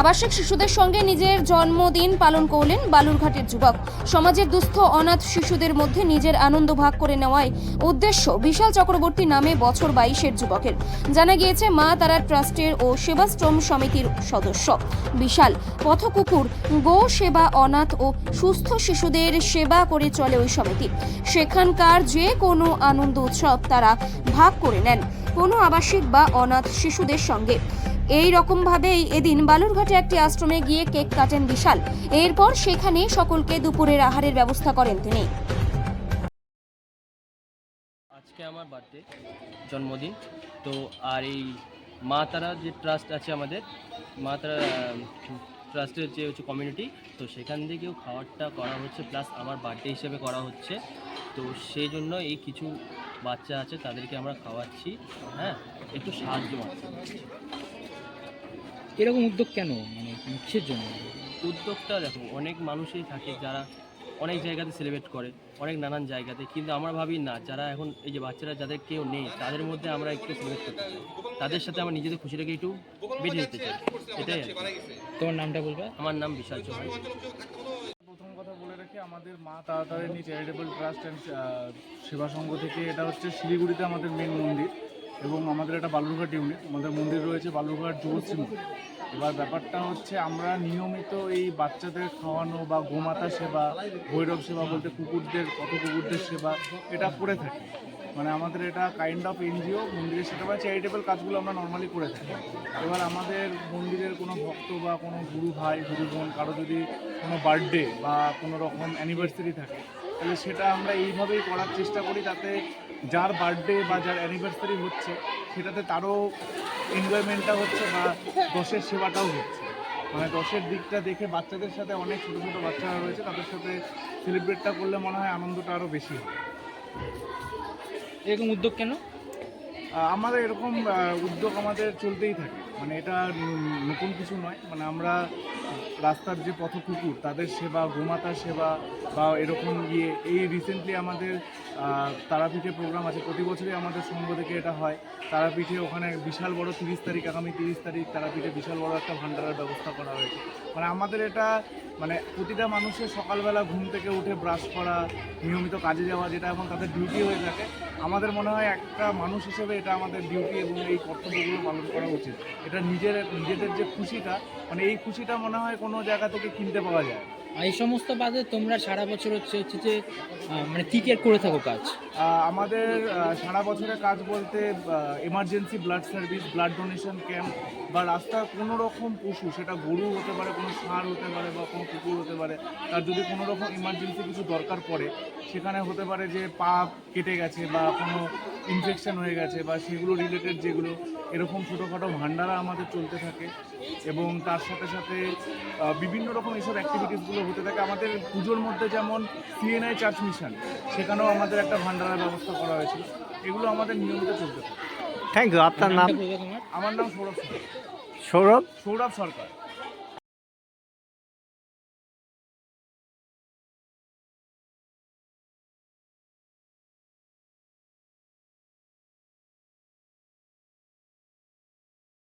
আবাসিক শিশুদের সঙ্গে নিজের জন্মদিন পালন করলেন বালুরঘাটের যুবক। সমাজের দুস্থ অনাথ শিশুদের মধ্যে নিজের আনন্দ ভাগ করে নেওয়ায় উদ্দেশ্য বিশাল চক্রবর্তী নামে বছর 22-এর যুবকের। জানা গিয়েছে মা তারা ট্রাস্টের ও সেবাশ্রম সমিতির সদস্য বিশাল পথকুকুর গো সেবা অনাথ ও সুস্থ শিশুদের সেবা করে চলে ওই সমিতি। সেখানকার যে কোনো আনন্দ উৎসব তারা ভাগ করে নেন কোনো আবাসিক বা অনাথ শিশুদের সঙ্গে। এই রকম ভাবেই এদিন বালুরঘাটে একটি আশ্রমে গিয়ে কেক কাটেন বিশাল। এরপর সেখানে সকলকে দুপুরের আহারের ব্যবস্থা করেন তিনি। আজকে আমার বার্থডে জন্মদিন তো, আর এই মা তারা যে ট্রাস্ট আছে আমাদের, মা তারা ট্রাস্টের যে হচ্ছে কমিউনিটি, তো সেখান থেকেও খাবারটা করা হচ্ছে, প্লাস আমার বার্থডে হিসেবে করা হচ্ছে। তো সেই জন্য এই কিছু বাচ্চা আছে তাদেরকে আমরা খাওয়াচ্ছি, হ্যাঁ, একটু সাহায্য মাত্র। এরকম উদ্যোগ কেন, মানে কিসের জন্য উদ্যোগটা দেখো, অনেক মানুষই থাকে যারা অনেক জায়গাতে সেলিব্রেট করে, অনেক নানান জায়গাতে, কিন্তু আমরা ভাবি না যারা এখন এই যে বাচ্চারা যাদের কেউ নেই তাদের মধ্যে আমরা একটু সেলিব্রেট করতে চাই, তাদের সাথে আমার নিজেদের খুশিটাকে একটু বেঁধে দিতে চাই, এটাই আর কি। তোমার নামটা বলবে? আমার নাম বিশাল চৌহান। প্রথম কথা বলে রাখি, আমাদের মা তারাতারিণী চ্যারিটেবল ট্রাস্ট অ্যান্ড সেবা সংঘ থেকে, এটা হচ্ছে শিলিগুড়িতে আমাদের মেন মন্দির, এবং আমাদের এটা বালুরঘাট ইউনিট। আমাদের মন্দির রয়েছে বালুরঘাট যুবশ্রী মন্দির। এবার ব্যাপারটা হচ্ছে আমরা নিয়মিত এই বাচ্চাদের খাওয়ানো বা গোমাতা সেবা, ভৈরব সেবা বলতে কুকুরদের, কত কুকুরদের সেবা, এটা করে থাকি। মানে আমাদের এটা কাইন্ড অফ এনজিও, মন্দিরের সেটা বা চ্যারিটেবল কাজগুলো আমরা নর্মালি করে থাকি। এবার আমাদের মন্দিরের কোনো ভক্ত বা কোনো গুরু ভাই গুরু বোন কারো যদি কোনো বার্থডে বা কোনো রকম অ্যানিভার্সারি থাকে, তাহলে সেটা আমরা এইভাবেই করার চেষ্টা করি, তাতে যার বার্থডে বা যার অ্যানিভার্সারি হচ্ছে সেটাতে তারও এনজয়মেন্টটা হচ্ছে বা দশের সেবাটাও হচ্ছে। মানে দশের দিকটা দেখে বাচ্চাদের সাথে, অনেক ছোটো ছোটো বাচ্চারা রয়েছে, তাদের সাথে সেলিব্রেটটা করলে মনে হয় আনন্দটা আরও বেশি হয়। এরকম উদ্যোগ কেন? আমাদের এরকম উদ্যোগ আমাদের চলতেই থাকে, মানে এটা নতুন কিছু নয়। মানে আমরা রাস্তার যে পথ কুকুর তাদের সেবা, গোমাতার সেবা বা এরকম এই রিসেন্টলি আমাদের তারাপীঠে প্রোগ্রাম আছে, প্রতি বছরই আমাদের সংঘ থেকে এটা হয়। তারাপীঠে ওখানে বিশাল বড় 30 তারিখ, আগামী 30 তারিখ তারাপীঠে বিশাল বড় একটা ভান্ডারার ব্যবস্থা করা হয়েছে। মানে আমাদের এটা, মানে প্রতিটা মানুষের সকালবেলা ঘুম থেকে উঠে ব্রাশ করা, নিয়মিত কাজে যাওয়া, যেটা এখন তাদের ডিউটি হয়ে থাকে, আমাদের মনে হয় একটা মানুষ হিসেবে এটা আমাদের ডিউটি এবং এই কর্তব্যগুলো পালন করা উচিত। এটা নিজেদের যে খুশিটা, মানে এই খুশিটা মনে হয় কোনো জায়গা থেকে কিনতে পাওয়া যায়। এই সমস্ত বাদে তোমরা সারা বছর হচ্ছে যে মানে কী কে করে থাকো কাজ? আমাদের সারা বছরের কাজ বলতে emergency blood service, blood donation camp, বা রাস্তার কোনো রকম পশু, সেটা গরু হতে পারে, কোনো ষাঁড় হতে পারে বা কোনো কুকুর হতে পারে, তার যদি কোনো রকম ইমার্জেন্সি কিছু দরকার পড়ে, সেখানে হতে পারে যে পা কেটে গেছে বা কোনো ইনফেকশন হয়ে গেছে বা সেগুলো রিলেটেড যেগুলো, এরকম ছোটোখাটো ভান্ডারা আমাদের চলতে থাকে। এবং তার সাথে সাথে বিভিন্ন রকম এইসব অ্যাক্টিভিটিসগুলো হতে থাকে। আমাদের পুজোর মধ্যে যেমন সিএনআই চার্চ মিশন, সেখানেও আমাদের একটা ভান্ডারার ব্যবস্থা করা হয়েছিল। এগুলো আমাদের নিয়মিত চলতে থাকে। Thank you. আপনার নাম? তোমার? আমার নাম সৌরভ সরকার। সৌরভ সৌরভ সরকার।